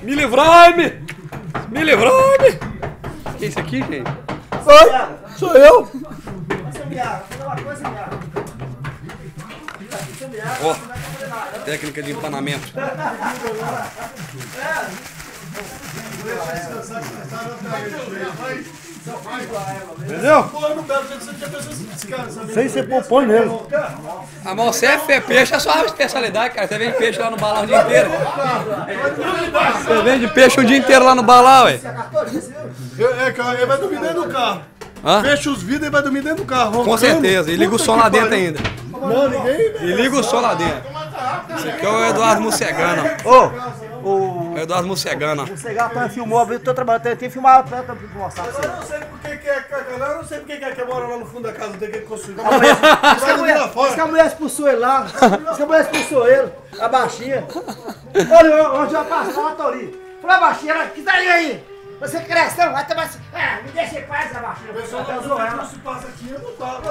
Me livrai-me! Me livrai-me! Que é isso aqui, gente? Oi, sou eu. Ó, técnica de empanamento. Entendeu? Sem ser popô nele. Ah, mas você é peixe, é só a especialidade, cara. Você vende peixe lá no balão o dia inteiro. Você vende peixe o dia inteiro lá no balão, ué. Ele vai dormir dentro do carro. Hã? Fecha os vidros e vai dormir dentro do carro. Com roncando. certeza. E liga o som lá dentro ainda. Não, ninguém. E liga o som lá dentro. Esse aqui é o Eduardo Mussegano. O Eduardo Mussegano. você gata filmou, eu tô trabalhando, tem que filmar pra mostrar pra você. Eu não sei porque eu não sei porque que mora lá no fundo da casa, tem que construir. Diz que a mulher expulsou ele lá. Diz que a mulher expulsou ele, a baixinha. Olha, onde eu passo, ela tá ali. Falei, a baixinha, ela, que tá aí? Você cresceu, vai tomar assim. Me deixa em paz, a baixinha. O pessoal tá zoando. Se passa aqui, eu não falo.